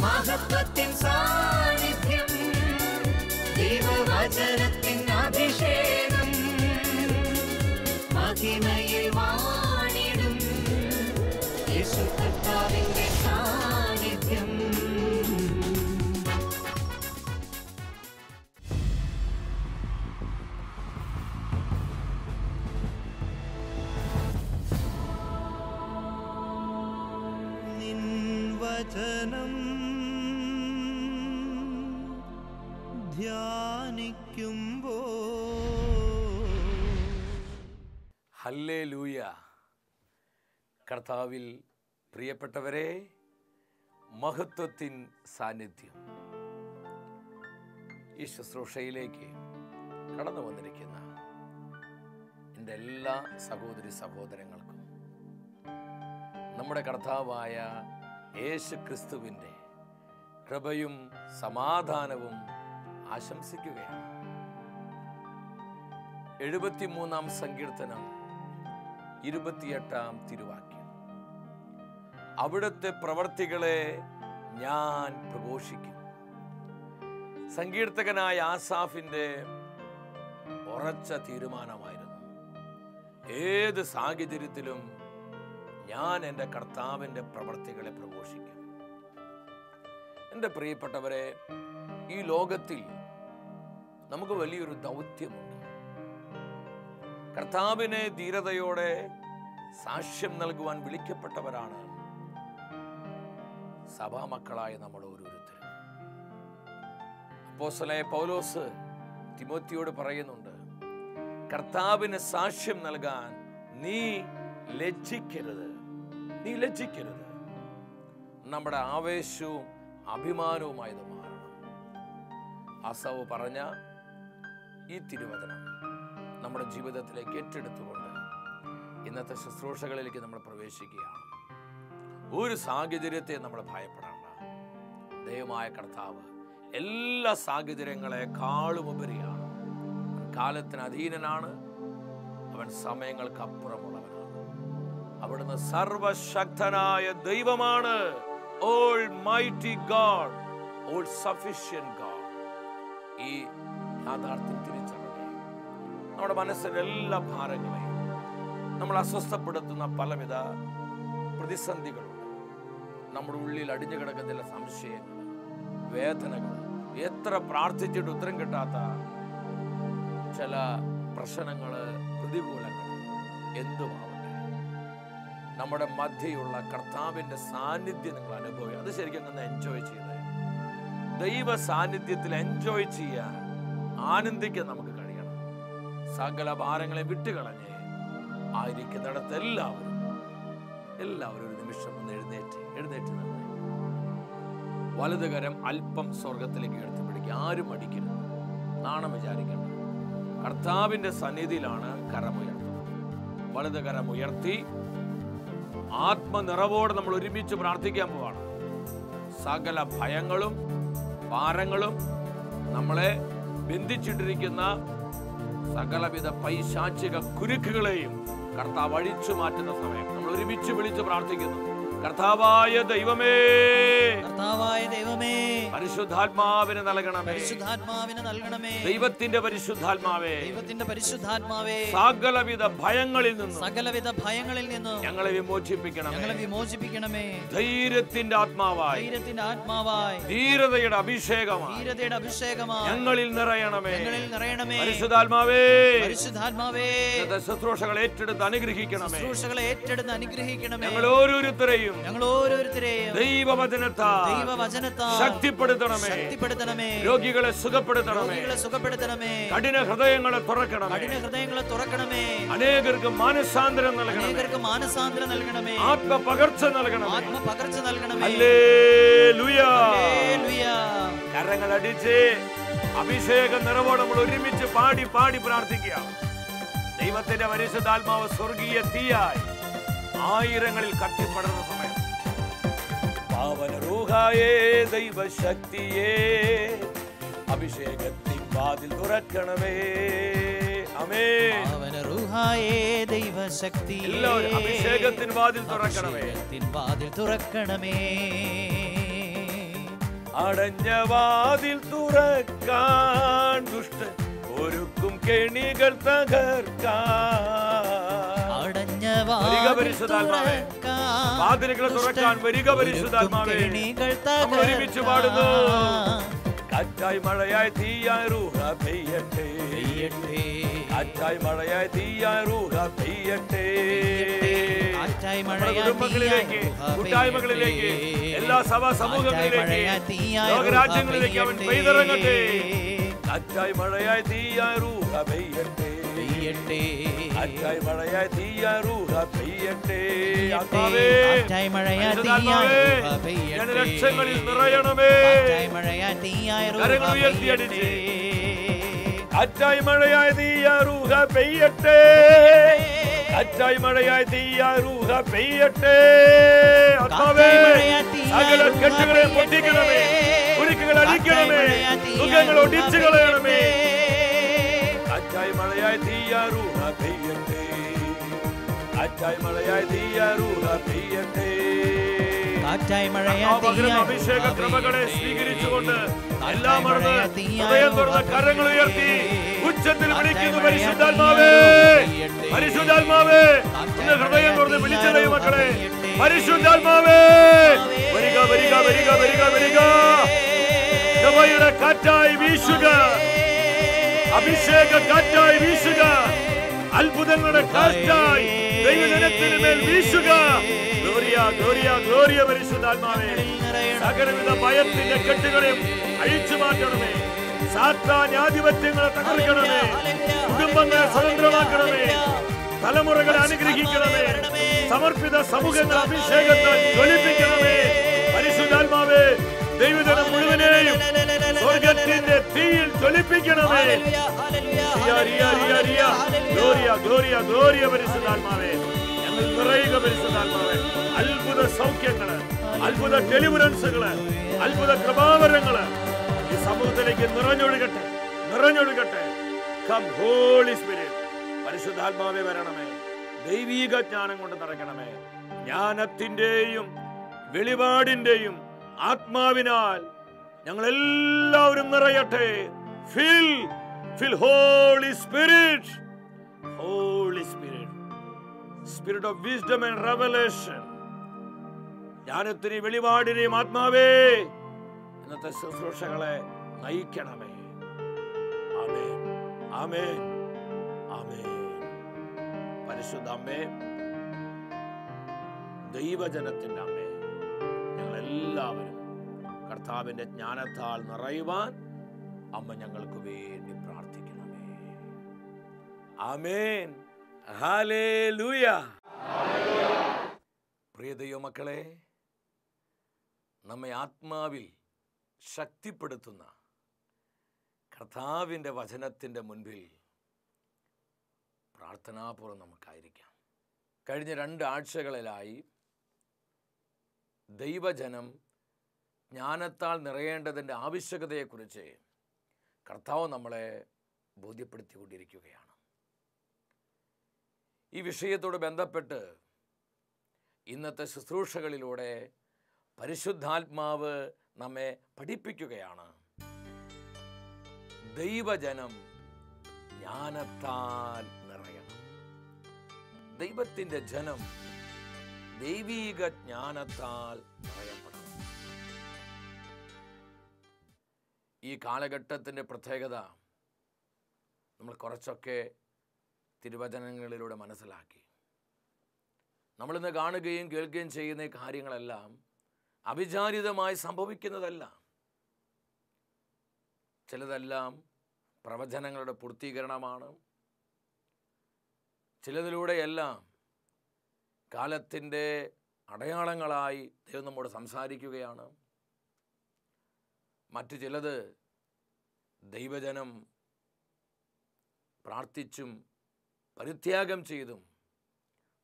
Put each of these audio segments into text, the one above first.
മഹത്വത്തിൻ സാന്നിധ്യം, ദൈവവചനത്തിൻ അഭിഷേകം, മഹിമയിൽ വാണിടും യേശു കർത്താവിന്റെ സാന്നിധ്യം. നിൻ വചനം ധ്യാനിക്കുമ്പോൾ ഹല്ലേലൂയ. കർത്താവിൽ പ്രിയപ്പെട്ടവരെ, മഹത്വത്തിൻ സാന്നിധ്യം ഈ ശുശ്രൂഷയിലേക്ക് കടന്നു വന്നിരിക്കുന്ന എൻ്റെ എല്ലാ സഹോദരി സഹോദരങ്ങൾക്കും നമ്മുടെ കർത്താവായ യേശു ക്രിസ്തുവിൻ്റെ കൃപയും സമാധാനവും ആശംസിക്കുകയാണ്. 73-ാം സങ്കീർത്തനം 28-ാം തിരുവാക്യം. അവിടുത്തെ പ്രവർത്തികളെ ഞാൻ പ്രഘോഷിക്കും. സങ്കീർത്തകനായ ആസാഫിൻ്റെ ഉറച്ച തീരുമാനമായിരുന്നു, ഏത് സാഹചര്യത്തിലും ഞാൻ എൻ്റെ കർത്താവിൻ്റെ പ്രവർത്തികളെ പ്രഘോഷിക്കും. എൻ്റെ പ്രിയപ്പെട്ടവരെ, ഈ ലോകത്തിൽ നമുക്ക് വലിയൊരു ദൗത്യമുണ്ട്. കർത്താവിനെ ധീരതയോടെ സാക്ഷ്യം നൽകുവാൻ വിളിക്കപ്പെട്ടവരാണ് സഭാമക്കളായ നമ്മൾ ഓരോരുത്തരും. അപ്പോസ്തലനായ പൗലോസ് തിമോത്തിയോട് പറയുന്നുണ്ട്, കർത്താവിന് സാക്ഷ്യം നൽകാൻ നീ ലജ്ജിക്കരുത്, നീ ലജ്ജിക്കരുത്. നമ്മുടെ ആവേശവും അഭിമാനവുമായത് മാറണം. ആസാവ് പറഞ്ഞ ഈ തിരുവചനം നമ്മുടെ ജീവിതത്തിലേക്ക് ഏറ്റെടുത്തുകൊണ്ട് ഇന്നത്തെ ശുശ്രൂഷകളിലേക്ക് നമ്മൾ പ്രവേശിക്കുകയാണ്. ഒരു സാഹചര്യത്തെ നമ്മൾ ഭയപ്പെടേണ്ട. ദൈവമായ കർത്താവ് എല്ലാ സാഹചര്യങ്ങളെക്കാളും ഉപരിയാണ്. അവൻ കാലത്തിന് അധീനനാണ്, അവൻ സമയങ്ങൾക്ക് അപ്പുറമുള്ളവനാണ്. അവിടുന്ന് സർവശക്തനായ ദൈവമാണ്. Almighty God, all sufficient God. ഈ യാഥാർത്ഥ്യം തിരിച്ചറിഞ്ഞ് നമ്മുടെ മനസ്സിൻ്റെ എല്ലാ ഭാരങ്ങളെയും നമ്മൾ അസ്വസ്ഥപ്പെടുത്തുന്ന പലവിധ പ്രതിസന്ധികളുണ്ട്. നമ്മുടെ ഉള്ളിൽ അടിഞ്ഞു കിടക്കുന്ന ചില സംശയങ്ങൾ, വേദനകൾ, എത്ര പ്രാർത്ഥിച്ചിട്ട് ഉത്തരം കിട്ടാത്ത ചില പ്രശ്നങ്ങൾ, പ്രതികൂലങ്ങൾ എന്തുമാവട്ടെ, നമ്മുടെ മധ്യയുള്ള കർത്താവിൻ്റെ സാന്നിധ്യം നിങ്ങൾ അനുഭവിക്കുക. അത് ശരിക്കും ഒന്ന് എൻജോയ് ചെയ്ത് ദൈവ സാന്നിധ്യത്തിൽ എൻജോയ് ചെയ്യാൻ, ആനന്ദിക്കാൻ നമുക്ക് കഴിയണം. സകല ഭാരങ്ങളെ വിട്ടുകളഞ്ഞ് ആയിരിക്കുന്നിടത്ത് എല്ലാവരും ഒരു നിമിഷം ഒന്ന് എഴുന്നേറ്റ് നിന്ന് വലതുകരം അല്പം സ്വർഗത്തിലേക്ക് ഉയർത്തിപ്പിടിക്കുക. ആരും അടിക്കരുത്, നാണം വിചാരിക്കണം. കർത്താവിൻ്റെ സന്നിധിയിലാണ് കരമുയർത്തുന്നത്. വലതുകരം ഉയർത്തി ആത്മനിറവോടെ നമ്മൾ ഒരുമിച്ച് പ്രാർത്ഥിക്കാൻ പോവാണ്. സകല ഭയങ്ങളും ഭാരങ്ങളും നമ്മളെ ബന്ധിച്ചിട്ടിരിക്കുന്ന സകലവിധ പൈശാചിക കുരുക്കുകളെയും കർത്താവ് അഴിച്ചു മാറ്റുന്ന സമയം നമ്മൾ ഒരുമിച്ച് വിളിച്ച് പ്രാർത്ഥിക്കുന്നു. കർത്താവായ ദൈവമേ, കർത്താവായ ദൈവമേ, പരിശുദ്ധാത്മാവിനെ നൽകണമേ, പരിശുദ്ധാത്മാവിനെ നൽകണമേ. ദൈവത്തിന്റെ പരിശുദ്ധാത്മാവേ, ദൈവത്തിന്റെ പരിശുദ്ധാത്മാവേ, സകലവിധ ഭയങ്ങളിൽ നിന്നും ഞങ്ങളെ വിമോചിപ്പിക്കണമേ. ധൈര്യത്തിന്റെ ആത്മാവായി, ധീരതയുടെ അഭിഷേകമായി ഞങ്ങളിൽ നിറയണമേ. പരിശുദ്ധാത്മാവേ, ശുശ്രൂഷകൾ ഏറ്റെടുത്ത് അനുഗ്രഹിക്കണമേ. ഞങ്ങൾ ഓരോരുത്തരെയും ദൈവവചനത്താൽ ശക്തിപ്പെടുത്തണമേ. രോഗികളെ സുഖപ്പെടുത്തണമേ. കഠിന ഹൃദയങ്ങളെ തുറക്കണമേ. അനേകർക്ക് മാനസാന്തരം നൽകണമേ. ആത്മപകർച്ച നൽകണമേ. ഹല്ലേലൂയ. കരങ്ങളടിച്ച് അഭിഷേക നിറവോടെ നമ്മൾ ഒരുമിച്ച് പാടി പ്രാർത്ഥിക്കുക. ദൈവത്തിന്റെ പരിശുദ്ധാത്മാവ് സ്വർഗീയ തീയായി ആയിരങ്ങളിൽ കത്തിപ്പടർന്ന സമയം പാവന റൂഹായേ, ദൈവശക്തിയേ, അഭിഷേകത്തിൻ വാതിൽ തുറക്കണമേ. ആമേൻ. പാവന റൂഹായേ, ദൈവശക്തിയേ, എല്ലാവരും അഭിഷേകത്തിൻ വാതിൽ തുറക്കണമേ. അടഞ്ഞ വാതിൽ തുറക്കാൻ ദുഷ്ടൻ ഒരുക്കും കെണികൾ തകർക്കാൻ. അടഞ്ഞ വരിക പരിശുദ്ധാത്മാവേ, വാതിലുകൾ തുറക്കാൻ വരിക പരിശുദ്ധാത്മാവേ. നമ്മൾ ഒരുമിച്ച് പാടുന്നു. കാറ്റായി മഴയായി തീയായി റൂഹ പെയ്യട്ടെ, കാറ്റായി മഴയായി തീയായി റൂഹ പെയ്യട്ടെ. കുടുംബങ്ങളിലേക്ക്, കൂട്ടായ്മകളിലേക്ക്, എല്ലാ സഭാ സമൂഹങ്ങളിലേക്ക്, ലോകരാജ്യങ്ങളിലേക്ക് അവൻ പെയ്തിറങ്ങട്ടെ. കാറ്റായി മഴയായി തീയായി റൂഹ പെയ്യട്ടെ, കാറ്റായി മഴയായി തീയായി റൂഹ പെയ്യട്ടെ. ആത്മാവേ, ലക്ഷങ്ങളിൽ നിറയണമേ. കരങ്ങൾ ഉയർത്തിയടിച്ച് കാറ്റായി മഴയായി തീയായി റൂഹ പെയ്യട്ടെ, കാറ്റായി മഴയായി തീയായി റൂഹ പെയ്യട്ടെ. ആത്മാവേ, സകല കെട്ടുകളെ പൊട്ടിക്കണമേ, കുരുക്കുകൾ അടിക്കണമേ, സുഖങ്ങൾ ഒടിച്ചു കളയണമേ. കാറ്റായി മഴയായി തീയായി റൂഹ പെയ്യട്ടെ, കാറ്റായി മഴയായി തീയായി റൂഹ പെയ്യട്ടെ. അഭിഷേക ക്രമങ്ങളെ സ്വീകരിച്ചുകൊണ്ട് എല്ലാം മറന്ന് ഹൃദയം തുറന്ന് കരങ്ങൾ ഉയർത്തി ഉച്ചത്തിൽ വിളിക്കുന്നു. പരിശുദ്ധാത്മാവേ, പരിശുദ്ധാത്മാവേ, ഇന്ന് ഹൃദയം തുറന്ന് വിളിച്ചതേ മക്കളെ. പരിശുദ്ധാത്മാവേ, വരിക വരിക വരിക വരിക വരിക. കൃപയുടെ കാറ്റായി വീശുക, അഭിഷേക കാറ്റായി വീശുക, അത്ഭുതങ്ങളുടെ കാറ്റായി ദൈവജനത്തിന് മേൽ വീശുക. Gloria Gloria Gloria. പരിശുദ്ധാത്മാവേ, സകലവിധ ഭയത്തിന്റെ കെട്ടുകളെയും അഴിച്ചു മാറ്റണമേ. സാത്താൻ ആധിപത്യങ്ങളെ തകർക്കണമേ, കുടുംബങ്ങളെ സ്വതന്ത്രമാക്കണമേ, തലമുറകളെ അനുഗ്രഹിക്കണമേ, സമർപ്പിത സമൂഹങ്ങൾ അഭിഷേകത്താൽ ജ്വലിപ്പിക്കണമേ. പരിശുദ്ധാത്മാവേ, ദൈവജനം മുഴുവനെയും സ്വർഗത്തിന്റെ തീയിൽ ജ്വലിപ്പിക്കണമേ. Gloria Gloria Gloria. പരിശുദ്ധാത്മാവേ, ഞങ്ങൾ നിറയുക. പരിശുദ്ധാത്മാവേ, അത്ഭുത സൗഖ്യങ്ങള്, അത്ഭുത ഡെലിവറൻസുകള്, അത്ഭുത കൃപാവരങ്ങള് ഈ സമൂഹത്തിലേക്ക് നിറഞ്ഞൊഴുകട്ടെ, നിറഞ്ഞൊഴുകട്ടെ. Come holy spirit. പരിശുദ്ധാത്മാവേ വരണമേ, ദൈവീക ജ്ഞാനം കൊണ്ട് നിറയ്ക്കണമേ. ജ്ഞാനത്തിന്റെയും വെളിപാടിന്റെയും ആത്മാവിനാൽ ഞങ്ങൾ എല്ലാവരും നിറയട്ടെ. Fill fill holy spirit, holy spirit, spirit of wisdom and revelation. ജ്ഞാനത്തിനെയും വെളിപാടിനെയും ആത്മാവേ ഇന്നത്തെ ശുശ്രൂഷകളെ നയിക്കണമേ. ആമേൻ, ആമേൻ, ആമേൻ. പരിശുദ്ധ അമ്മേ, ദൈവജനത്തിന്റെ അമ്മേ, ഞങ്ങളെല്ലാവരും കർത്താവിന്റെ ജ്ഞാനത്താൽ നിറയുവാൻ അമ്മ ഞങ്ങൾക്ക് വേണ്ടി പ്രാർത്ഥിക്കണമേ. ആമേൻ, ഹല്ലേലൂയ. പ്രിയ ദൈവമക്കളെ, നമ്മെ ആത്മാവിൽ ശക്തിപ്പെടുത്തുന്ന കർത്താവിൻ്റെ വചനത്തിൻ്റെ മുൻപിൽ പ്രാർത്ഥനാപൂർവ്വം നമുക്കായിരിക്കാം. കഴിഞ്ഞ 2 ആഴ്ചകളിലായി ദൈവജനം ജ്ഞാനത്താൽ നിറയേണ്ടതിൻ്റെ ആവശ്യകതയെക്കുറിച്ച് കർത്താവ് നമ്മളെ ബോധ്യപ്പെടുത്തിക്കൊണ്ടിരിക്കുകയാണ്. ഈ വിഷയത്തോട് ബന്ധപ്പെട്ട് ഇന്നത്തെ ശുശ്രൂഷകളിലൂടെ പരിശുദ്ധാത്മാവ് നമ്മെ പഠിപ്പിക്കുകയാണ്. ദൈവജനം ജ്ഞാനത്താൽ നിറയണം. ദൈവത്തിൻ്റെ ജനം ദൈവീക ജ്ഞാനത്താൽ നിറയപ്പെടണം. ഈ കാലഘട്ടത്തിൻ്റെ പ്രത്യേകത നമ്മൾ കുറച്ചൊക്കെ തിരുവചനങ്ങളിലൂടെ മനസ്സിലാക്കി. നമ്മളിന്ന് കാണുകയും കേൾക്കുകയും ചെയ്യുന്ന ഈ കാര്യങ്ങളെല്ലാം അവിചാരിതമായി സംഭവിക്കുന്നതല്ല. ചിലതെല്ലാം പ്രവചനങ്ങളുടെ പൂർത്തീകരണമാണ്. ചിലതിലൂടെയെല്ലാം കാലത്തിൻ്റെ അടയാളങ്ങളായി ദൈവം നമ്മോട് സംസാരിക്കുകയാണ്. മറ്റു ചിലത് ദൈവജനം പ്രാർത്ഥിച്ചും പരിത്യാഗം ചെയ്തും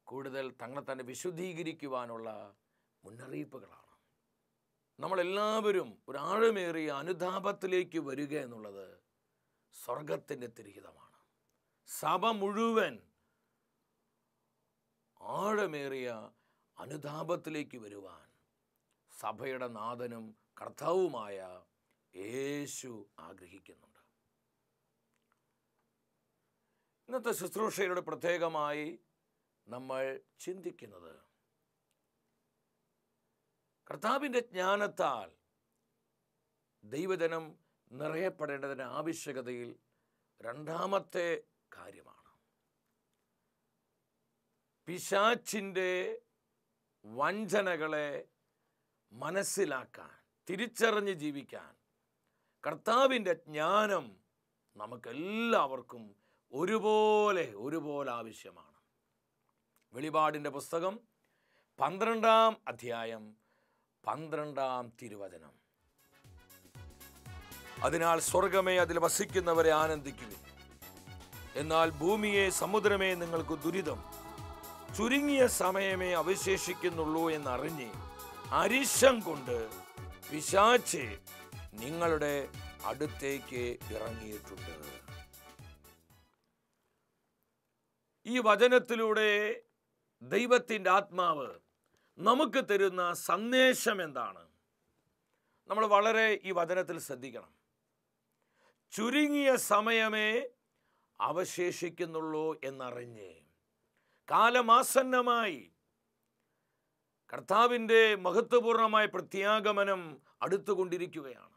കൂടുതൽ തങ്ങളെ തന്നെ വിശുദ്ധീകരിക്കുവാനുള്ള മുന്നറിയിപ്പുകളാണ്. നമ്മളെല്ലാവരും ഒരു ആഴമേറിയ അനുതാപത്തിലേക്ക് വരിക എന്നുള്ളത് സ്വർഗത്തിൻ്റെ തിരിഹിതമാണ്. സഭ മുഴുവൻ ആഴമേറിയ അനുതാപത്തിലേക്ക് വരുവാൻ സഭയുടെ നാഥനും കർത്താവുമായ യേശു ആഗ്രഹിക്കുന്നുണ്ട്. ഇന്നത്തെ ശുശ്രൂഷയുടെ പ്രത്യേകമായി നമ്മൾ ചിന്തിക്കുന്നത് കർത്താവിൻ്റെ ജ്ഞാനത്താൽ ദൈവജനം നിറയപ്പെടേണ്ടതിൻ്റെ ആവശ്യകതയിൽ രണ്ടാമത്തെ കാര്യമാണ്. പിശാചിൻ്റെ വഞ്ചനകളെ മനസ്സിലാക്കാൻ, തിരിച്ചറിഞ്ഞ് ജീവിക്കാൻ കർത്താവിൻ്റെ ജ്ഞാനം നമുക്കെല്ലാവർക്കും ഒരുപോലെ ആവശ്യമാണ്. വെളിപാടിൻ്റെ പുസ്തകം 12-ാം അധ്യായം 12-ാം തിരുവചനം. അതിനാൽ സ്വർഗമേ, അതിൽ വസിക്കുന്നവരെ ആനന്ദിക്കുവിൻ. എന്നാൽ ഭൂമിയെ, സമുദ്രമേ, നിങ്ങൾക്ക് ദുരിതം. ചുരുങ്ങിയ സമയമേ അവശേഷിക്കുന്നുള്ളൂ എന്നറിഞ്ഞ് അരിശം കൊണ്ട് പിശാച് നിങ്ങളുടെ അടുത്തേക്ക് ഇറങ്ങിയിട്ടുണ്ട്. ഈ വചനത്തിലൂടെ ദൈവത്തിൻ്റെ ആത്മാവ് നമുക്ക് തരുന്ന സന്ദേശം എന്താണ്? നമ്മൾ വളരെ ഈ വചനത്തിൽ ശ്രദ്ധിക്കണം. ചുരുങ്ങിയ സമയമേ അവശേഷിക്കുന്നുള്ളൂ എന്നറിഞ്ഞ്, കാലമാസന്നമായി, കർത്താവിൻ്റെ മഹത്വപൂർണമായ പ്രത്യാഗമനം അടുത്തുകൊണ്ടിരിക്കുകയാണ്.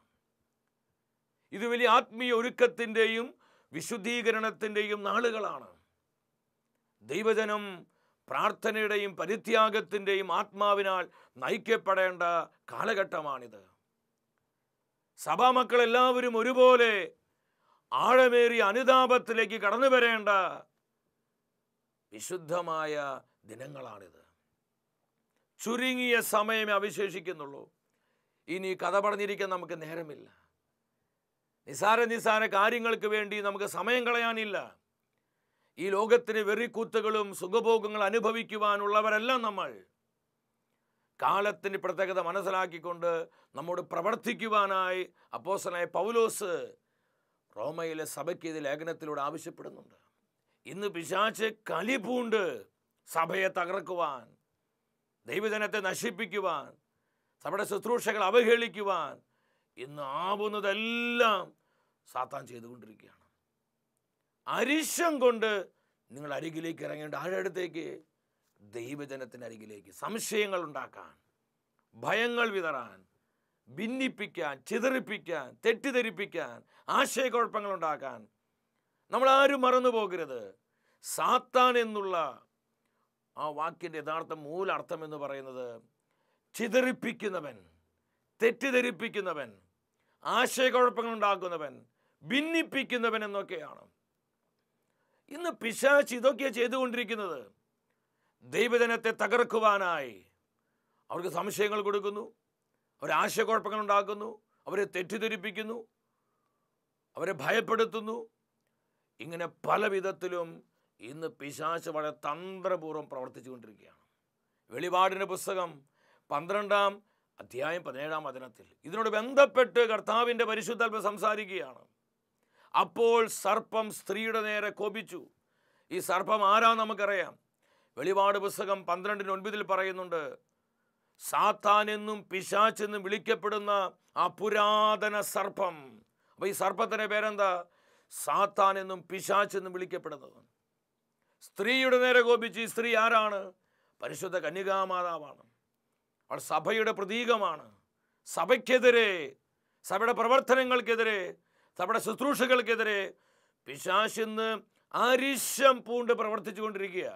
ഇത് വലിയ ആത്മീയ ഒരുക്കത്തിൻ്റെയും വിശുദ്ധീകരണത്തിൻ്റെയും നാളുകളാണ്. ദൈവജനം പ്രാർത്ഥനയുടെയും പരിത്യാഗത്തിൻ്റെയും ആത്മാവിനാൽ നയിക്കപ്പെടേണ്ട കാലഘട്ടമാണിത്. സഭാമക്കൾ എല്ലാവരും ഒരുപോലെ ആഴമേറിയ അനുതാപത്തിലേക്ക് കടന്നു വരേണ്ട വിശുദ്ധമായ ദിനങ്ങളാണിത്. ചുരുങ്ങിയ സമയമേ അവശേഷിക്കുന്നുള്ളൂ. ഇനി കഥ പറഞ്ഞിരിക്കാൻ നമുക്ക് നേരമില്ല. നിസാര കാര്യങ്ങൾക്ക് വേണ്ടി നമുക്ക് സമയം കളയാനില്ല. ഈ ലോകത്തിന് വെറിക്കൂത്തുകളും സുഖഭോഗങ്ങൾ അനുഭവിക്കുവാനുള്ളവരല്ല നമ്മൾ. കാലത്തിൻ്റെ പ്രത്യേകത മനസ്സിലാക്കിക്കൊണ്ട് നമ്മോട് പ്രവർത്തിക്കുവാനായി അപ്പോസ്തലനായ പൗലോസ് റോമയിലെ സഭയ്ക്ക് ഇത് ലേഖനത്തിലൂടെ ആവശ്യപ്പെടുന്നുണ്ട്. ഇന്ന് പിശാച് കലിപൂണ്ട് സഭയെ തകർക്കുവാൻ, ദൈവജനത്തെ നശിപ്പിക്കുവാൻ, സഭയുടെ ശുശ്രൂഷകൾ അവഹേളിക്കുവാൻ ഇന്ന് ആവുന്നതെല്ലാം സാത്താൻ ചെയ്തുകൊണ്ടിരിക്കുകയാണ്. അരിശം കൊണ്ട് നിങ്ങൾ അരികിലേക്ക് ഇറങ്ങേണ്ട ആഴടുത്തേക്ക്, ദൈവജനത്തിൻ്റെ അരികിലേക്ക്. സംശയങ്ങൾ ഉണ്ടാക്കാൻ, ഭയങ്ങൾ വിതറാൻ, ഭിന്നിപ്പിക്കാൻ, ചിതറിപ്പിക്കാൻ, തെറ്റിദ്ധരിപ്പിക്കാൻ, ആശയക്കുഴപ്പങ്ങൾ ഉണ്ടാക്കാൻ നമ്മളാരും മറന്നു പോകരുത്. സാത്താൻ എന്നുള്ള ആ വാക്കിൻ്റെ യഥാർത്ഥ മൂലാർത്ഥം എന്ന് പറയുന്നത് ചിതറിപ്പിക്കുന്നവൻ, തെറ്റിദ്ധരിപ്പിക്കുന്നവൻ, ആശയക്കുഴപ്പങ്ങൾ ഉണ്ടാക്കുന്നവൻ, ഭിന്നിപ്പിക്കുന്നവൻ എന്നൊക്കെയാണ്. ഇന്ന് പിശാച് ഇതൊക്കെയാണ് ചെയ്തുകൊണ്ടിരിക്കുന്നത്. ദൈവജനത്തെ തകർക്കുവാനായി അവർക്ക് സംശയങ്ങൾ കൊടുക്കുന്നു, അവരെ ആശയക്കുഴപ്പങ്ങൾ ഉണ്ടാക്കുന്നു, അവരെ തെറ്റിദ്ധരിപ്പിക്കുന്നു, അവരെ ഭയപ്പെടുത്തുന്നു. ഇങ്ങനെ പല വിധത്തിലും ഇന്ന് പിശാച് വളരെ തന്ത്രപൂർവ്വം പ്രവർത്തിച്ചു കൊണ്ടിരിക്കുകയാണ്. വെളിപാടിൻ്റെ പുസ്തകം 12-ാം അധ്യായം 17-ാം വചനത്തിൽ ഇതിനോട് ബന്ധപ്പെട്ട് കർത്താവിൻ്റെ പരിശുദ്ധാത്മാവ് സംസാരിക്കുകയാണ്. അപ്പോൾ സർപ്പം സ്ത്രീയുടെ നേരെ കോപിച്ചു. ഈ സർപ്പം ആരാ നമുക്കറിയാം. വെളിപാട് പുസ്തകം 12:9 പറയുന്നുണ്ട്, സാത്താൻ എന്നും പിശാച് എന്നും വിളിക്കപ്പെടുന്ന ആ പുരാതന സർപ്പം. അപ്പോൾ ഈ സർപ്പത്തിൻ്റെ പേരെന്താ? സാത്താൻ എന്നും പിശാച് എന്നും വിളിക്കപ്പെടുന്നത്. സ്ത്രീയുടെ നേരെ കോപിച്ചു. ഈ സ്ത്രീ ആരാണ്? പരിശുദ്ധ കന്യകാമാതാവാണ്. അവൾ സഭയുടെ പ്രതീകമാണ്. സഭയ്ക്കെതിരെ, സഭയുടെ പ്രവർത്തനങ്ങൾക്കെതിരെ, സഭയുടെ ശുശ്രൂഷകൾക്കെതിരെ പിശാച് ഇന്ന് അരിശം പൂണ്ട് പ്രവർത്തിച്ചു കൊണ്ടിരിക്കുക.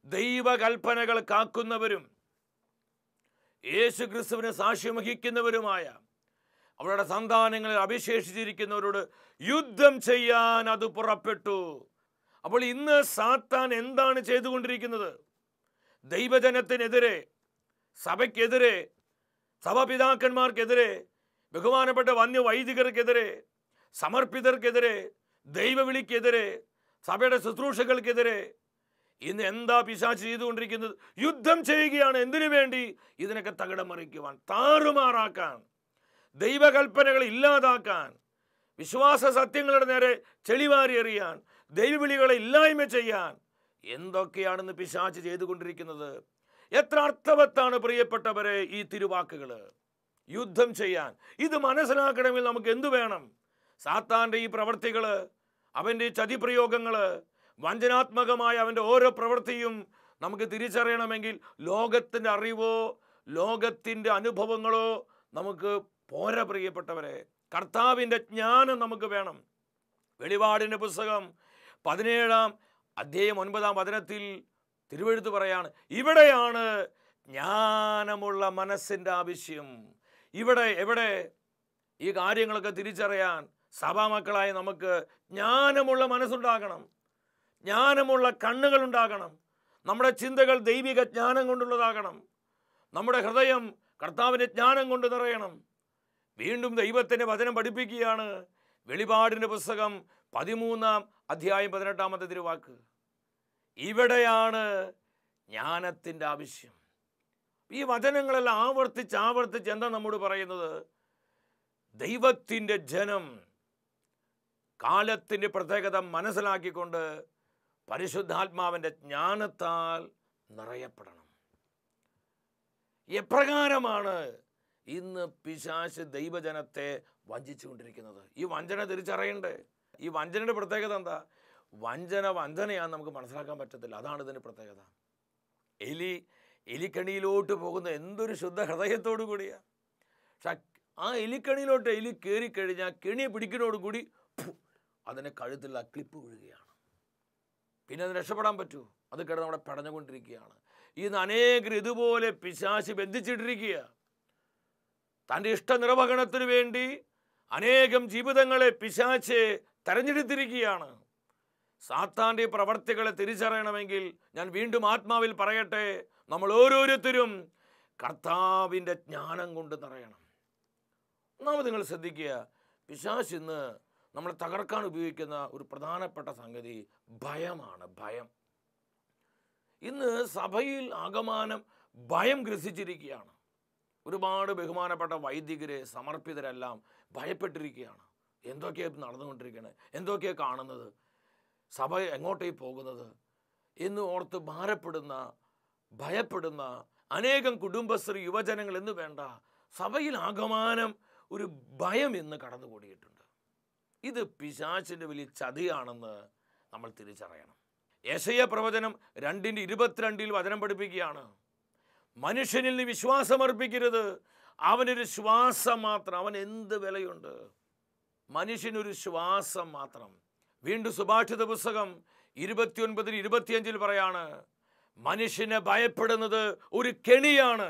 ദൈവകൽപ്പനകൾ കാക്കുന്നവരും യേശു ക്രിസ്തുവിനെ സാക്ഷ്യം വഹിക്കുന്നവരുമായ അവരുടെ സന്താനങ്ങളിൽ അവിശേഷിച്ചിരിക്കുന്നവരോട് യുദ്ധം ചെയ്യാൻ അത് പുറപ്പെട്ടു. അപ്പോൾ ഇന്ന് സാത്താൻ എന്താണ് ചെയ്തുകൊണ്ടിരിക്കുന്നത്? ദൈവജനത്തിനെതിരെ, സഭയ്ക്കെതിരെ, സഭാപിതാക്കന്മാർക്കെതിരെ, ബഹുമാനപ്പെട്ട വന്യവൈദികർക്കെതിരെ, സമർപ്പിതർക്കെതിരെ, ദൈവവിളിക്കെതിരെ, സഭയുടെ ശുശ്രൂഷകൾക്കെതിരെ ഇന്ന് എന്താ പിശാച് ചെയ്തുകൊണ്ടിരിക്കുന്നത്? യുദ്ധം ചെയ്യുകയാണ്. എന്തിനു വേണ്ടി? ഇതിനൊക്കെ തകിടം മറിക്കുവാൻ, താറുമാറാക്കാൻ, ദൈവകൽപ്പനകൾ ഇല്ലാതാക്കാൻ, വിശ്വാസ സത്യങ്ങളുടെ നേരെ ചെളിവാരി എറിയാൻ, ദൈവവിളികളെ ഇല്ലായ്മ ചെയ്യാൻ. എന്തൊക്കെയാണെന്ന് പിശാച് ചെയ്തുകൊണ്ടിരിക്കുന്നത്? എത്ര അർത്ഥവത്താണ് പ്രിയപ്പെട്ടവരെ ഈ തിരുവാക്കുകൾ. യുദ്ധം ചെയ്യാൻ. ഇത് മനസ്സിലാക്കണമെങ്കിൽ നമുക്ക് എന്തു വേണം? സാത്താൻ്റെ ഈ പ്രവൃത്തികൾ, അവൻ്റെ ചതിപ്രയോഗങ്ങൾ, വഞ്ചനാത്മകമായ അവൻ്റെ ഓരോ പ്രവൃത്തിയും നമുക്ക് തിരിച്ചറിയണമെങ്കിൽ ലോകത്തിൻ്റെ അറിവോ ലോകത്തിൻ്റെ അനുഭവങ്ങളോ നമുക്ക് പോരാ പ്രിയപ്പെട്ടവരെ. കർത്താവിൻ്റെ ജ്ഞാനം നമുക്ക് വേണം. വെളിപാടിൻ്റെ പുസ്തകം 17-ാം അധ്യായം 9-ാം വചനത്തിൽ തിരുവെഴുത്ത് പറയാണ്, ഇവിടെയാണ് ജ്ഞാനമുള്ള മനസ്സിൻ്റെ ആവശ്യം. എവിടെ ഈ കാര്യങ്ങളൊക്കെ തിരിച്ചറിയാൻ സഭാമക്കളായ നമുക്ക് ജ്ഞാനമുള്ള മനസ്സുണ്ടാകണം, ജ്ഞാനമുള്ള കണ്ണുകളുണ്ടാകണം. നമ്മുടെ ചിന്തകൾ ദൈവിക ജ്ഞാനം കൊണ്ടുള്ളതാകണം. നമ്മുടെ ഹൃദയം കർത്താവിൻ്റെ ജ്ഞാനം കൊണ്ട് നിറയണം. വീണ്ടും ദൈവത്തിൻ്റെ വചനം പഠിപ്പിക്കുകയാണ്. വെളിപാടിൻ്റെ പുസ്തകം 13-ാം അധ്യായം 18-ാമത്തെ തിരുവാക്ക്, ഇവിടെയാണ് ജ്ഞാനത്തിൻ്റെ ആവശ്യം. ഈ വചനങ്ങളെല്ലാം ആവർത്തിച്ച് എന്താ നമ്മോട് പറയുന്നത്? ദൈവത്തിൻ്റെ ജനം കാലത്തിൻ്റെ പ്രത്യേകത മനസ്സിലാക്കിക്കൊണ്ട് പരിശുദ്ധാത്മാവിൻ്റെ ജ്ഞാനത്താൽ നിറയപ്പെടണം. എപ്രകാരമാണ് ഇന്ന് പിശാച് ദൈവജനത്തെ വഞ്ചിച്ചുകൊണ്ടിരിക്കുന്നത്? ഈ വഞ്ചന തിരിച്ചറിയണ്ടേ? ഈ വഞ്ചനയുടെ പ്രത്യേകത എന്താ? വഞ്ചനയാന്ന് നമുക്ക് മനസ്സിലാക്കാൻ പറ്റത്തില്ല. അതാണ് ഇതിൻ്റെ പ്രത്യേകത. എലിക്കണിയിലോട്ട് പോകുന്ന എന്തൊരു ശുദ്ധ ഹൃദയത്തോടു കൂടിയാണ്. പക്ഷെ ആ എലിക്കണിയിലോട്ട് എലി കയറിക്കഴിഞ്ഞാൽ കെണിയെ പിടിക്കുന്നതോടുകൂടി അതിനെ കഴുത്തിൽ ആ ക്ലിപ്പ് വീഴുകയാണ്. പിന്നെ അത് രക്ഷപ്പെടാൻ പറ്റൂ? അത് കിടന്ന് അവിടെ പടഞ്ഞുകൊണ്ടിരിക്കുകയാണ്. ഇന്ന് അനേകർ ഇതുപോലെ പിശാച് ബന്ധിച്ചിട്ടിരിക്കുക. തൻ്റെ ഇഷ്ടനിർവഹണത്തിന് വേണ്ടി അനേകം ജീവിതങ്ങളെ പിശാച് തെരഞ്ഞെടുത്തിരിക്കുകയാണ്. സാത്താൻ്റെ പ്രവർത്തികളെ തിരിച്ചറിയണമെങ്കിൽ ഞാൻ വീണ്ടും ആത്മാവിൽ പറയട്ടെ, നമ്മൾ ഓരോരുത്തരും കർത്താവിൻ്റെ ജ്ഞാനം കൊണ്ട് നിറയണം. ഒന്നാമത് നിങ്ങൾ ശ്രദ്ധിക്കുക, പിശാച് ഇന്ന് നമ്മളെ തകർക്കാൻ ഉപയോഗിക്കുന്ന ഒരു പ്രധാനപ്പെട്ട സംഗതി ഭയമാണ്. ഭയം. ഇന്ന് സഭയിൽ ആകമാനം ഭയം ഗ്രസിച്ചിരിക്കുകയാണ്. ഒരുപാട് ബഹുമാനപ്പെട്ട വൈദികരെ, സമർപ്പിതരെല്ലാം ഭയപ്പെട്ടിരിക്കുകയാണ്. എന്തൊക്കെയാണ് നടന്നുകൊണ്ടിരിക്കുന്നത്, എന്തൊക്കെയാണ് കാണുന്നത്, സഭ എങ്ങോട്ടേക്ക് പോകുന്നത് എന്ന് ഓർത്ത് ഭാരപ്പെടുന്ന, ഭയപ്പെടുന്ന അനേകം കുടുംബശ്രീ യുവജനങ്ങൾ എന്ന് വേണ്ട, സഭയിൽ ആകമാനം ഒരു ഭയം ഇന്ന് കടന്നുകൂടിയിട്ടുണ്ട്. ഇത് പിശാചിൻ്റെ വലിയ ചതിയാണെന്ന് നമ്മൾ തിരിച്ചറിയണം. യെശയ്യാ പ്രവചനം 2:22 വചനം പഠിപ്പിക്കുകയാണ്, മനുഷ്യനിൽ നീ വിശ്വാസം അർപ്പിക്കരുത്, അവനൊരു ശ്വാസം മാത്രം, അവൻ എന്ത് വിലയുണ്ട്, മനുഷ്യനൊരു ശ്വാസം മാത്രം. വീണ്ടും സുഭാഷിത പുസ്തകം 29-25 പറയാണ്, മനുഷ്യനെ ഭയപ്പെടുന്നത് ഒരു കെണിയാണ്.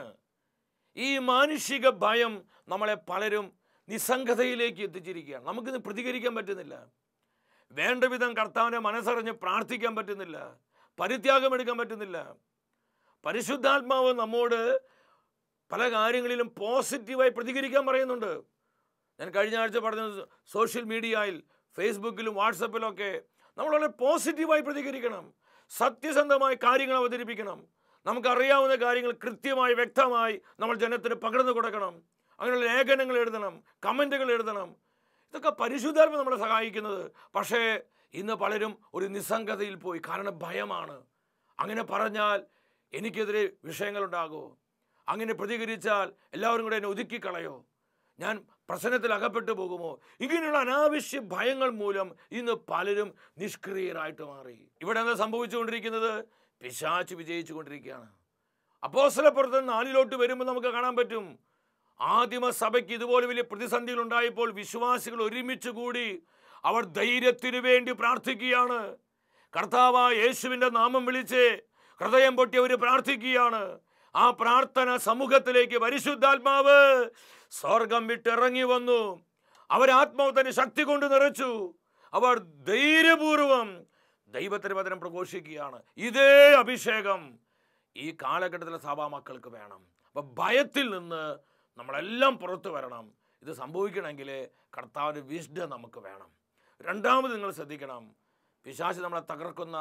ഈ മാനുഷിക ഭയം നമ്മളെ പലരും നിസ്സംഗതയിലേക്ക് എത്തിച്ചിരിക്കുകയാണ്. നമുക്കിത് പ്രതികരിക്കാൻ പറ്റുന്നില്ല, വേണ്ട വിധം കർത്താവിനെ മനസ്സറിഞ്ഞ് പ്രാർത്ഥിക്കാൻ പറ്റുന്നില്ല, പരിത്യാഗം എടുക്കാൻ പറ്റുന്നില്ല. പരിശുദ്ധാത്മാവ് നമ്മോട് പല കാര്യങ്ങളിലും പോസിറ്റീവായി പ്രതികരിക്കാൻ പറയുന്നുണ്ട്. ഞാൻ കഴിഞ്ഞ ആഴ്ച പറഞ്ഞത്, സോഷ്യൽ മീഡിയയിൽ ഫേസ്ബുക്കിലും വാട്സപ്പിലും ഒക്കെ നമ്മൾ വളരെ പോസിറ്റീവായി പ്രതികരിക്കണം. സത്യസന്ധമായ കാര്യങ്ങൾ അവതരിപ്പിക്കണം. നമുക്കറിയാവുന്ന കാര്യങ്ങൾ കൃത്യമായി വ്യക്തമായി നമ്മൾ ജനത്തിന് പകർന്നു കൊടുക്കണം. അങ്ങനെയുള്ള ലേഖനങ്ങൾ എഴുതണം, കമൻറ്റുകൾ എഴുതണം. ഇതൊക്കെ പരിശുദ്ധാത്മ നമ്മളെ സഹായിക്കുന്നത്. പക്ഷേ ഇന്ന് പലരും ഒരു നിസ്സംഗതയിൽ പോയി. കാരണം ഭയമാണ്. അങ്ങനെ പറഞ്ഞാൽ എനിക്കെതിരെ വിഷയങ്ങളുണ്ടാകുമോ, അങ്ങനെ പ്രതികരിച്ചാൽ എല്ലാവരും കൂടെ എന്നെ ഒതുക്കിക്കളയോ, ഞാൻ പ്രശ്നത്തിൽ അകപ്പെട്ടു പോകുമോ, ഇങ്ങനെയുള്ള അനാവശ്യ ഭയങ്ങൾ മൂലം ഇന്ന് പലരും നിഷ്ക്രിയരായിട്ട് മാറി. ഇവിടെ എന്താ സംഭവിച്ചുകൊണ്ടിരിക്കുന്നത്? പിശാച് വിജയിച്ചു കൊണ്ടിരിക്കുകയാണ്. അപ്പോസ്തലപ്രവൃത്തി 4 വരുമ്പോൾ നമുക്ക് കാണാൻ പറ്റും, ആദിമ സഭയ്ക്ക് ഇതുപോലെ വലിയ പ്രതിസന്ധികൾ ഉണ്ടായപ്പോൾ വിശ്വാസികൾ ഒരുമിച്ച് കൂടി അവർ ധൈര്യത്തിനു വേണ്ടി പ്രാർത്ഥിക്കുകയാണ്. കർത്താവായ യേശുവിൻ്റെ നാമം വിളിച്ച് ഹൃദയം പൊട്ടി അവർ പ്രാർത്ഥിക്കുകയാണ്. ആ പ്രാർത്ഥന സമൂഹത്തിലേക്ക് പരിശുദ്ധാത്മാവ് സ്വർഗം വിട്ടിറങ്ങി വന്നു. അവരാത്മാവ് തന്നെ ശക്തി കൊണ്ട് നിറച്ചു. അവർ ധൈര്യപൂർവം ദൈവത്തിന് വചനം പ്രഘോഷിക്കുകയാണ്. ഇതേ അഭിഷേകം ഈ കാലഘട്ടത്തിലെ സഭാ മക്കൾക്ക് വേണം. അപ്പം ഭയത്തിൽ നിന്ന് നമ്മളെല്ലാം പുറത്തു വരണം. ഇത് സംഭവിക്കണമെങ്കിൽ കർത്താവിൻ്റെ വിസ്ഡം നമുക്ക് വേണം. രണ്ടാമത് നിങ്ങൾ ശ്രദ്ധിക്കണം, പിശാച് നമ്മളെ തകർക്കുന്ന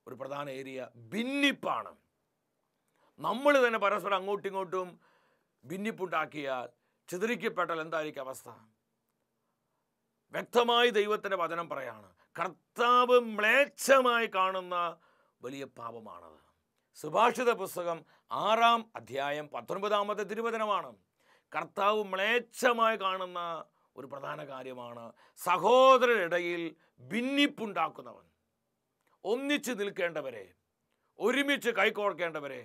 ഒരു പ്രധാന ഏരിയ ഭിന്നിപ്പാണ്. നമ്മൾ തന്നെ പരസ്പരം അങ്ങോട്ടും ഇങ്ങോട്ടും ഭിന്നിപ്പുണ്ടാക്കിയാൽ, ചിതറിക്കപ്പെട്ടാൽ എന്തായിരിക്കും അവസ്ഥ? വ്യക്തമായി ദൈവത്തിൻ്റെ വചനം പറയാണ്, കർത്താവ് മ്ലേച്ഛമായി കാണുന്ന വലിയ പാപമാണത്. സുഭാഷിത പുസ്തകം 6-ാം അധ്യായം 19-ാമത്തെ തിരുവചനമാണ്. കർത്താവ് മ്ലേച്ഛമായി കാണുന്ന ഒരു പ്രധാന കാര്യമാണ് സഹോദരരിടയിൽ ഭിന്നിപ്പുണ്ടാക്കുന്നവൻ. ഒന്നിച്ച് നിൽക്കേണ്ടവരെ, ഒരുമിച്ച് കൈകോർക്കേണ്ടവരെ,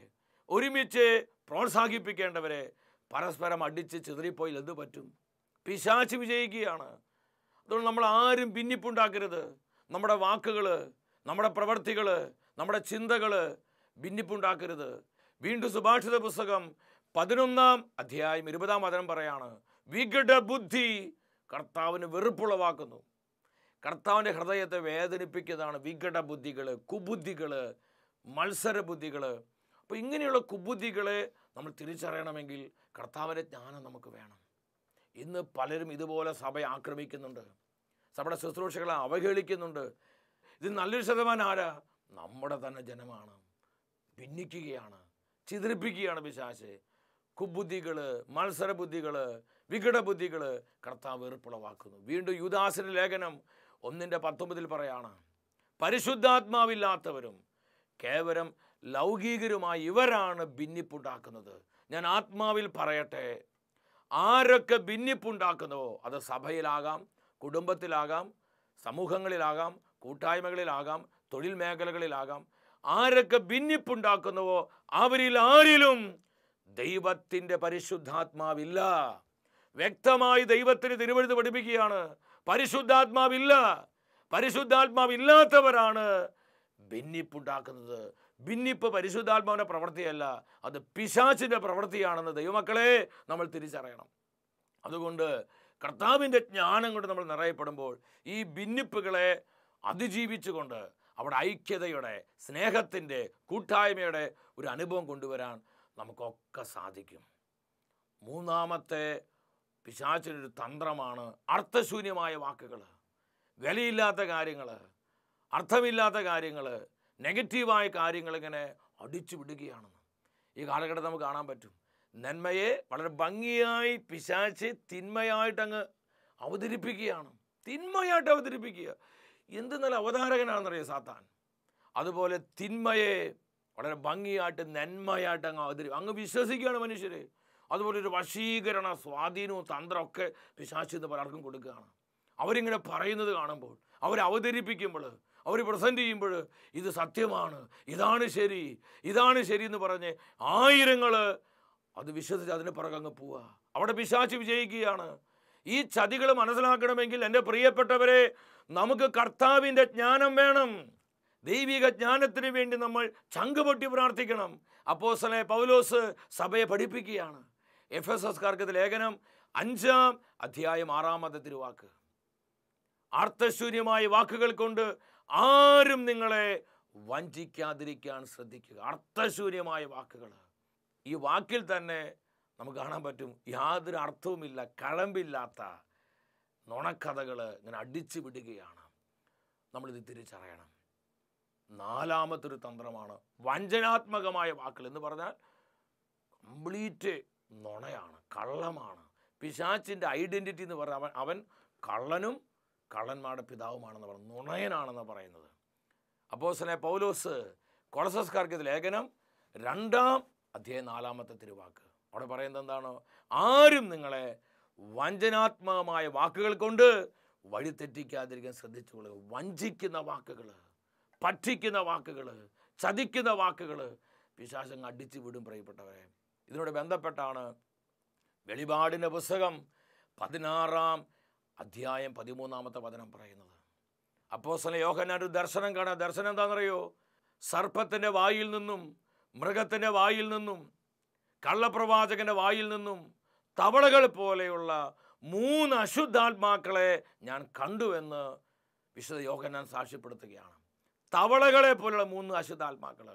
ഒരുമിച്ച് പ്രോത്സാഹിപ്പിക്കേണ്ടവരെ പരസ്പരം അടിച്ച് ചിതറിപ്പോയി എന്ത് പറ്റും? പിശാച് വിജയിക്കുകയാണ്. അതുകൊണ്ട് നമ്മൾ ആരും ഭിന്നിപ്പുണ്ടാക്കരുത്. നമ്മുടെ വാക്കുകൾ, നമ്മുടെ പ്രവർത്തികൾ, നമ്മുടെ ചിന്തകൾ ഭിന്നിപ്പുണ്ടാക്കരുത്. വീണ്ടും സുഭാഷിത പുസ്തകം 11-ാം അധ്യായം 20-ാം വചനം പറയാണ്, വികട ബുദ്ധി കർത്താവിന് വെറുപ്പുളവാക്കുന്നു. കർത്താവിൻ്റെ ഹൃദയത്തെ വേദനിപ്പിക്കുന്നതാണ് വികട ബുദ്ധികൾ, കുബുദ്ധികൾ, മത്സര ബുദ്ധികൾ. അപ്പോൾ ഇങ്ങനെയുള്ള കുബുദ്ധികളെ നമ്മൾ തിരിച്ചറിയണമെങ്കിൽ കർത്താവിൻ്റെ ജ്ഞാനം നമുക്ക് വേണം. ഇന്ന് പലരും ഇതുപോലെ സഭയെ ആക്രമിക്കുന്നുണ്ട്, സഭയുടെ ശുശ്രൂഷകളെ അവഹേളിക്കുന്നുണ്ട്. ഇത് നല്ലൊരു ശതമാനം ആരാ? നമ്മുടെ തന്നെ ജനമാണ്. ഭിന്നിക്കുകയാണ്, ചിതറിപ്പിക്കുകയാണ് പിശാച്. കുബുദ്ധികൾ, മത്സര ബുദ്ധികൾ, വികട ബുദ്ധികൾ കർത്താവ് വെറുപ്പുളവാക്കുന്നു. വീണ്ടും യൂദാസിന്റെ ലേഖനം 1:19 പറയാണ്, പരിശുദ്ധാത്മാവില്ലാത്തവരും കേവലം ലൗകികരുമായി ഇവരാണ് ഭിന്നിപ്പുണ്ടാക്കുന്നത്. ഞാൻ ആത്മാവിൽ പറയട്ടെ, ആരൊക്കെ ഭിന്നിപ്പുണ്ടാക്കുന്നുവോ, അത് സഭയിലാകാം, കുടുംബത്തിലാകാം, സമൂഹങ്ങളിലാകാം, കൂട്ടായ്മകളിലാകാം, തൊഴിൽ മേഖലകളിലാകാം, ആരൊക്കെ ഭിന്നിപ്പുണ്ടാക്കുന്നുവോ അവരിൽ ആരിലും ദൈവത്തിൻ്റെ പരിശുദ്ധാത്മാവില്ല. വ്യക്തമായി ദൈവത്തിന് തിരുവെഴുത്ത് പഠിപ്പിക്കുകയാണ്, പരിശുദ്ധാത്മാവില്ല. പരിശുദ്ധാത്മാവില്ലാത്തവരാണ് ഭിന്നിപ്പുണ്ടാക്കുന്നത്. ഭിന്നിപ്പ് പരിശുദ്ധാത്മാവിൻ്റെ പ്രവൃത്തിയല്ല, അത് പിശാചിൻ്റെ പ്രവൃത്തിയാണെന്ന് ദൈവമക്കളെ നമ്മൾ തിരിച്ചറിയണം. അതുകൊണ്ട് കർത്താവിൻ്റെ ജ്ഞാനം കൊണ്ട് നമ്മൾ നിറയപ്പെടുമ്പോൾ ഈ ഭിന്നിപ്പുകളെ അതിജീവിച്ചുകൊണ്ട് അവിടെ ഐക്യതയുടെ, സ്നേഹത്തിൻ്റെ, കൂട്ടായ്മയുടെ ഒരു അനുഭവം കൊണ്ടുവരാൻ നമുക്കൊക്കെ സാധിക്കും. മൂന്നാമത്തെ പിശാചിനൊരു തന്ത്രമാണ് അർത്ഥശൂന്യമായ വാക്കുകൾ, വിലയില്ലാത്ത കാര്യങ്ങൾ, അർത്ഥമില്ലാത്ത കാര്യങ്ങൾ, നെഗറ്റീവായ കാര്യങ്ങൾ ഇങ്ങനെ അടിച്ചു വിടുകയാണെന്ന് ഈ കാലഘട്ടത്തിൽ നമുക്ക് കാണാൻ പറ്റും. നന്മയെ വളരെ ഭംഗിയായി പിശാച് തിന്മയായിട്ടങ്ങ് അവതരിപ്പിക്കുകയാണ്. തിന്മയായിട്ട് അവതരിപ്പിക്കുക. എന്ത് നല്ല അവതാരകനാണെന്നറിയാം സാത്താൻ. അതുപോലെ തിന്മയെ വളരെ ഭംഗിയായിട്ട് നന്മയായിട്ട് അങ്ങ് വിശ്വസിക്കുകയാണ് മനുഷ്യർ. അതുപോലെ ഒരു വശീകരണ സ്വാധീനവും തന്ത്രമൊക്കെ പിശാചിന്ന് പലർക്കും കൊടുക്കുകയാണ്. അവരിങ്ങനെ പറയുന്നത് കാണുമ്പോൾ, അവരവതരിപ്പിക്കുമ്പോൾ, അവർ പ്രസൻറ്റ് ചെയ്യുമ്പോൾ ഇത് സത്യമാണ്, ഇതാണ് ശരി, ഇതാണ് ശരി എന്ന് പറഞ്ഞ് ആയിരങ്ങൾ അത് വിശ്വസിച്ച് അതിന് പുറകെ അങ്ങ് പോവുക. അവിടെ പിശാച് വിജയിക്കുകയാണ്. ഈ ചതികൾ മനസ്സിലാക്കണമെങ്കിൽ എൻ്റെ പ്രിയപ്പെട്ടവരെ, നമുക്ക് കർത്താവിൻ്റെ ജ്ഞാനം വേണം. ദൈവിക ജ്ഞാനത്തിന് വേണ്ടി നമ്മൾ ചങ്കുപൊട്ടി പ്രാർത്ഥിക്കണം. അപ്പോസ്തലനായ പൗലോസ് സഭയെ പഠിപ്പിക്കുകയാണ്. എഫെസോസ്കാർക്ക് ലേഖനം 5-ാം അധ്യായം 6-ാമത്തെ തിരുവാക്ക്, അർത്ഥശൂന്യമായ വാക്കുകൾ കൊണ്ട് ആരും നിങ്ങളെ വഞ്ചിക്കാതിരിക്കാൻ ശ്രദ്ധിക്കുക. അർത്ഥശൂന്യമായ വാക്കുകൾ. ഈ വാക്കിൽ തന്നെ നമുക്ക് കാണാൻ പറ്റും യാതൊരു അർത്ഥവുമില്ല, കഴമ്പില്ലാത്ത നുണക്കഥകൾ ഇങ്ങനെ അടിച്ചു വിടുകയാണ്. നമ്മളിത് തിരിച്ചറിയണം. നാലാമത്തൊരു തന്ത്രമാണ് വഞ്ചനാത്മകമായ വാക്കുകൾ എന്ന് പറഞ്ഞാൽ കംപ്ലീറ്റ് നുണയാണ്, കള്ളമാണ്. പിശാചിൻ്റെ ഐഡൻറ്റിറ്റി എന്ന് പറഞ്ഞാൽ അവൻ കള്ളനും കള്ളന്മാരുടെ പിതാവുമാണെന്ന് പറഞ്ഞു, നുണയനാണെന്ന് പറയുന്നത്. അപ്പോസ്തലനായ പൗലോസ് കൊളോസ്യർക്കാർക്ക് ലേഖനം 2-ാം അധ്യായം 4-ാമത്തെ തിരുവാക്ക്, അവിടെ പറയുന്നത് എന്താണ്? ആരും നിങ്ങളെ വഞ്ചനാത്മകമായ വാക്കുകൾ കൊണ്ട് വഴിതെറ്റിക്കാതിരിക്കാൻ ശ്രദ്ധിച്ചുകൊള്ളുക. വഞ്ചിക്കുന്ന വാക്കുകൾ, പറ്റിക്കുന്ന വാക്കുകൾ, ചതിക്കുന്ന വാക്കുകൾ പിശാചങ്ങ് അടിച്ചു വിടും പ്രിയപ്പെട്ടവരെ. ഇതിനോട് ബന്ധപ്പെട്ടാണ് വെളിപാടിൻ്റെ പുസ്തകം 16-ാം അധ്യായം 13-ാമത്തെ വചനം പറയുന്നത്. അപ്പോസ്തലൻ യോഹന്നാൻ ഒരു ദർശനം കാണാം. ദർശനം എന്താണെന്നറിയോ? സർപ്പത്തിൻ്റെ വായിൽ നിന്നും, മൃഗത്തിൻ്റെ വായിൽ നിന്നും, കള്ളപ്രവാചകൻ്റെ വായിൽ നിന്നും തവളകൾ പോലെയുള്ള 3 അശുദ്ധാത്മാക്കളെ ഞാൻ കണ്ടുവെന്ന് വിശുദ്ധ യോഹന്നാൻ സാക്ഷ്യപ്പെടുത്തുകയാണ്. തവളകളെ പോലുള്ള 3 അശുദ്ധാത്മാക്കൾ.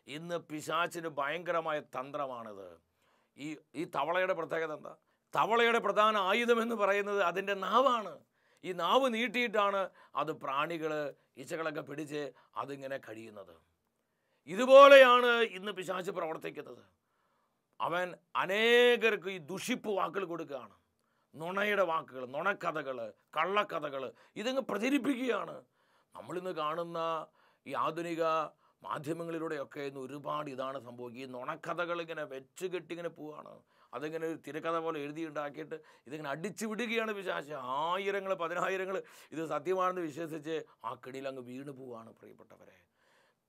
ഇന്ന് പിശാചിന് ഭയങ്കരമായ തന്ത്രമാണിത്. ഈ തവളയുടെ പ്രത്യേകത എന്താ? തവളയുടെ പ്രധാന ആയുധം എന്ന് പറയുന്നത് അതിൻ്റെ നാവാണ്. ഈ നാവ് നീട്ടിയിട്ടാണ് അത് പ്രാണികൾ, ഈച്ചകളൊക്കെ പിടിച്ച് അതിങ്ങനെ കഴിയുന്നത്. ഇതുപോലെയാണ് ഇന്ന് പിശാച് പ്രവർത്തിക്കുന്നത്. അവൻ അനേകർക്ക് ഈ ദുഷിപ്പ് വാക്കുകൾ കൊടുക്കുകയാണ്. നുണയുടെ വാക്കുകൾ, നുണക്കഥകൾ, കള്ളക്കഥകൾ ഇതിങ്ങ് പ്രചരിപ്പിക്കുകയാണ്. നമ്മളിന്ന് കാണുന്ന ഈ ആധുനിക മാധ്യമങ്ങളിലൂടെയൊക്കെ ഇന്ന് ഒരുപാട് ഇതാണ് സംഭവിക്കുക. ഈ നുണക്കഥകൾ ഇങ്ങനെ വെച്ച് കെട്ടിങ്ങനെ പോവുകയാണ്. അതിങ്ങനെ ഒരു തിരക്കഥ പോലെ എഴുതിയുണ്ടാക്കിയിട്ട് ഇതിങ്ങനെ അടിച്ചു വിടുകയാണ് പിശാച്. ആയിരങ്ങൾ 10,000 ഇത് സത്യമാണെന്ന് വിശ്വസിച്ച് ആ കെണിയിൽ അങ്ങ് വീണു പോവാണ് പ്രിയപ്പെട്ടവരെ.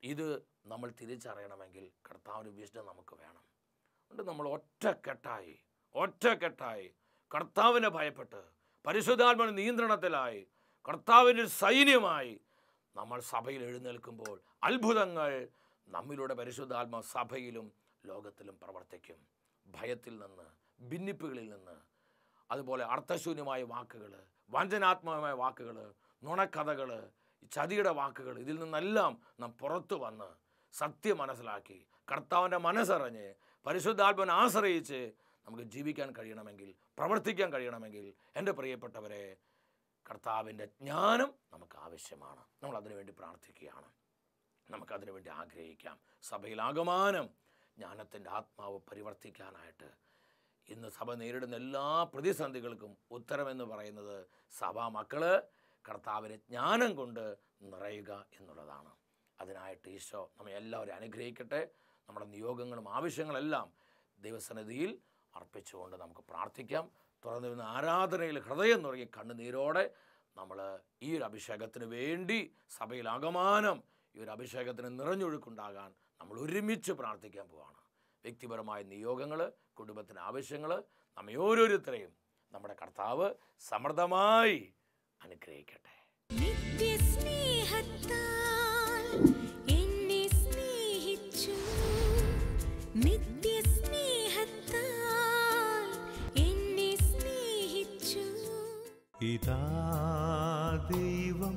ഇത് നമ്മൾ തിരിച്ചറിയണമെങ്കിൽ കർത്താവിൻ്റെ വിശുദ്ധം നമുക്ക് വേണം. അതുകൊണ്ട് നമ്മൾ ഒറ്റക്കെട്ടായി കർത്താവിനെ ഭയപ്പെട്ട് പരിശുദ്ധാത്മാവിന്റെ നിയന്ത്രണത്തിലായി കർത്താവിൻ്റെ സൈന്യമായി നമ്മൾ സഭയിൽ എഴുന്നേൽക്കുമ്പോൾ അത്ഭുതങ്ങൾ നമ്മിലൂടെ പരിശുദ്ധാത്മാ സഭയിലും ലോകത്തിലും പ്രവർത്തിക്കും. ഭയത്തിൽ നിന്ന്, ഭിന്നിപ്പുകളിൽ നിന്ന്, അതുപോലെ അർത്ഥശൂന്യമായ വാക്കുകൾ, വഞ്ചനാത്മകമായ വാക്കുകൾ, നുണക്കഥകൾ, ചതിയുടെ വാക്കുകൾ, ഇതിൽ നിന്നെല്ലാം നാം പുറത്തു വന്ന് സത്യം മനസ്സിലാക്കി കർത്താവിൻ്റെ മനസ്സറിഞ്ഞ് പരിശുദ്ധാത്മാവിനെ ആശ്രയിച്ച് നമുക്ക് ജീവിക്കാൻ കഴിയണമെങ്കിൽ, പ്രവർത്തിക്കാൻ കഴിയണമെങ്കിൽ എൻ്റെ പ്രിയപ്പെട്ടവരെ, കർത്താവിൻ്റെ ജ്ഞാനം നമുക്ക് ആവശ്യമാണ്. നമ്മൾ അതിനുവേണ്ടി പ്രാർത്ഥിക്കുകയാണ്. നമുക്കതിനു വേണ്ടി ആഗ്രഹിക്കാം. സഭയിലാകമാനം ജ്ഞാനത്തിൻ്റെ ആത്മാവ് പരിവർത്തിക്കാനായിട്ട് ഇന്ന് സഭ നേരിടുന്ന എല്ലാ പ്രതിസന്ധികൾക്കും ഉത്തരമെന്ന് പറയുന്നത് സഭാ മക്കൾ കർത്താവിൻ്റെ ജ്ഞാനം കൊണ്ട് നിറയുക എന്നുള്ളതാണ്. അതിനായിട്ട് ഈശോ നമ്മെ എല്ലാവരും അനുഗ്രഹിക്കട്ടെ. നമ്മുടെ നിയോഗങ്ങളും ആവശ്യങ്ങളെല്ലാം ദൈവസന്നിധിയിൽ അർപ്പിച്ചുകൊണ്ട് നമുക്ക് പ്രാർത്ഥിക്കാം. തുറന്നു വരുന്ന ആരാധനയിൽ ഹൃദയം നിറയെ കണ്ണുനീരോടെ നമ്മൾ ഈ ഒരു അഭിഷേകത്തിന് വേണ്ടി സഭയിലാകമാനം ഈ ഒരു അഭിഷേകത്തിന് നിറഞ്ഞൊഴുക്കുണ്ടാകാൻ നമ്മൾ ഒരുമിച്ച് പ്രാർത്ഥിക്കാൻ പോവാണ്. വ്യക്തിപരമായ നിയോഗങ്ങൾ, കുടുംബത്തിൻ്റെ ആവശ്യങ്ങൾ, നമ്മെ ഓരോരുത്തരെയും നമ്മുടെ കർത്താവ് സമൃദ്ധമായി അനുഗ്രഹിക്കട്ടെ. ഇതാ ദൈവം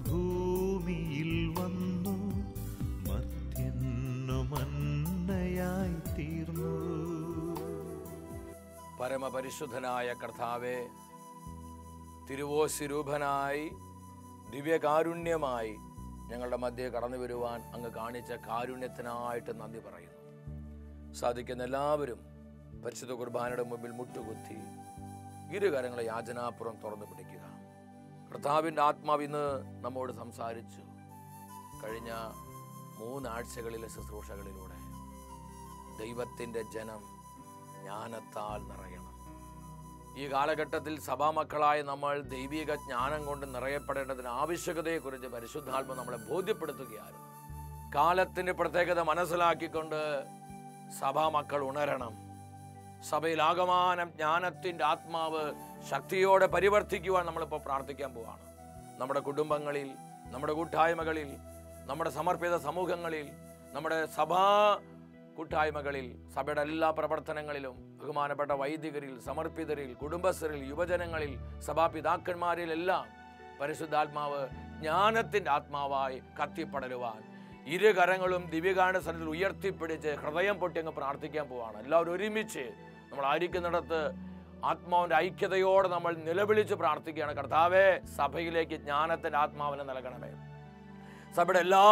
ഭൂമിയിൽ വന്നു, മർത്യനു മന്നയായി തീർന്നു. പരമപരിശുദ്ധനായ കർത്താവേ, തിരുവോസ്വരൂപനായി ദിവ്യകാരുണ്യമായി ഞങ്ങളുടെ മധ്യേ കടന്നു വരുവാൻ അങ്ങ് കാണിച്ച കാരുണ്യത്തിനായിട്ട് നന്ദി പറയുന്നു. സാധിക്കുന്ന എല്ലാവരും പരിശുദ്ധ കുർബാനയുടെ മുമ്പിൽ മുട്ടുകുത്തി ഇരുകരങ്ങളെ യാചനാപുറം തുറന്നു പിടിക്കുക. കർത്താവിൻ്റെ ആത്മാവ് ഇന്ന് നമ്മോട് സംസാരിച്ചു. കഴിഞ്ഞ 3 ആഴ്ചകളിലെ ശുശ്രൂഷകളിലൂടെ ദൈവത്തിൻ്റെ ജനം ജ്ഞാനത്താൽ നിറയണം. ഈ കാലഘട്ടത്തിൽ സഭാമക്കളായ നമ്മൾ ദൈവിക ജ്ഞാനം കൊണ്ട് നിറയപ്പെടേണ്ടതിന് ആവശ്യകതയെക്കുറിച്ച് പരിശുദ്ധാത്മ നമ്മളെ ബോധ്യപ്പെടുത്തുകയായിരുന്നു. കാലത്തിൻ്റെ പ്രത്യേകത മനസ്സിലാക്കിക്കൊണ്ട് സഭാമക്കൾ ഉണരണം. സഭയിലാകമാനം ജ്ഞാനത്തിൻ്റെ ആത്മാവ് ശക്തിയോടെ പരിവർത്തിക്കുവാൻ നമ്മളിപ്പോൾ പ്രാർത്ഥിക്കാൻ പോവാണ്. നമ്മുടെ കുടുംബങ്ങളിൽ, നമ്മുടെ കൂട്ടായ്മകളിൽ, നമ്മുടെ സമർപ്പിത സമൂഹങ്ങളിൽ, നമ്മുടെ സഭാ കൂട്ടായ്മകളിൽ, സഭയുടെ എല്ലാ പ്രവർത്തനങ്ങളിലും ബഹുമാനപ്പെട്ട വൈദികരിൽ, സമർപ്പിതരിൽ, കുടുംബസ്ഥരിൽ, യുവജനങ്ങളിൽ, സഭാപിതാക്കന്മാരിലെല്ലാം പരിശുദ്ധാത്മാവ് ജ്ഞാനത്തിൻ്റെ ആത്മാവായി കത്തിപ്പടരുവാൻ ഇരുകരങ്ങളും ദിവ്യകാരുണ്യ സന്നിധിയിൽ ഉയർത്തിപ്പിടിച്ച് ഹൃദയം പൊട്ടി അങ്ങ് പ്രാർത്ഥിക്കാൻ പോവാണ്. എല്ലാവരും ഒരുമിച്ച് നമ്മളായിരിക്കുന്നിടത്ത് ആത്മാവിൻ്റെ ഐക്യതയോടെ നമ്മൾ നിലവിളിച്ച് പ്രാർത്ഥിക്കുകയാണ്. കർത്താവേ, സഭയിലേക്ക് ജ്ഞാനത്തിൻ്റെ ആത്മാവിനെ നൽകണമേ. സഭയുടെ എല്ലാ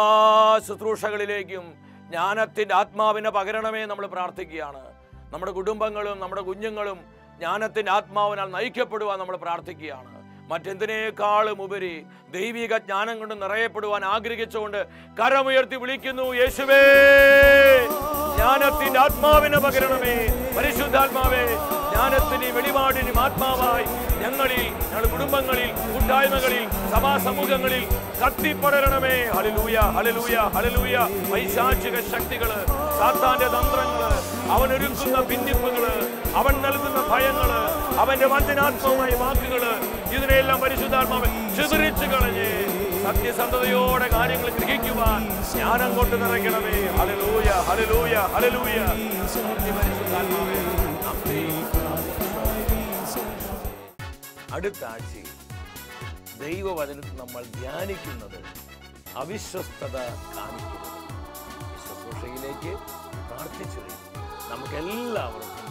ശുശ്രൂഷകളിലേക്കും ജ്ഞാനത്തിൻ്റെ ആത്മാവിനെ പകരണമേ നമ്മൾ പ്രാർത്ഥിക്കുകയാണ്. നമ്മുടെ കുടുംബങ്ങളും നമ്മുടെ കുഞ്ഞുങ്ങളും ജ്ഞാനത്തിൻ്റെ ആത്മാവിനാൽ നയിക്കപ്പെടുവാൻ നമ്മൾ പ്രാർത്ഥിക്കുകയാണ്. മറ്റെന്തിനേക്കാളും ഉപരി ദൈവിക ജ്ഞാനം കൊണ്ട് നിറയപ്പെടുവാൻ ആഗ്രഹിച്ചുകൊണ്ട് കരമുയർത്തി വിളിക്കുന്നു, യേശുവേ, ജ്ഞാനത്തിന്റെ ആത്മാവിനെ പകരണമേ. പരിശുദ്ധാത്മാവേ, ജ്ഞാനത്തിനും വെളിപാടിനും ആത്മാവായി ഞങ്ങളിൽ, ഞങ്ങളുടെ കുടുംബങ്ങളിൽ, കൂട്ടായ്മകളിൽ, സഭാ സമൂഹങ്ങളിൽ കത്തിപ്പടരണമേ. Hallelujah, hallelujah, hallelujah. പൈശാചിക ശക്തികള്, സാത്താന്റെ തന്ത്രങ്ങള്, അവൻ ഒരുക്കുന്ന ഭിന്നിപ്പുകള്, അവൻ നൽകുന്ന ഭയങ്ങള്, അവന്റെ വഞ്ചനാത്മകമായ വാക്കുകള്, ഇതിനെല്ലാം പരിശുദ്ധാത്മാവ് ചിതറിച്ചു കളഞ്ഞ് സത്യസന്ധതയോടെ കാര്യങ്ങൾ ഗ്രഹിക്കുവാൻ ജ്ഞാനം കൊണ്ട് നിറയ്ക്കണമേ. Hallelujah, hallelujah, hallelujah. പരിശുദ്ധാത്മാവേ, അടുത്ത ആഴ്ചയിൽ ദൈവവചനത്തിൽ നമ്മൾ ധ്യാനിക്കുന്നത് അവിശ്വസ്തത കാണിക്കുന്നത്. ശുശ്രൂഷയിലേക്ക് പ്രാർത്ഥിച്ചു നമുക്കെല്ലാവർക്കും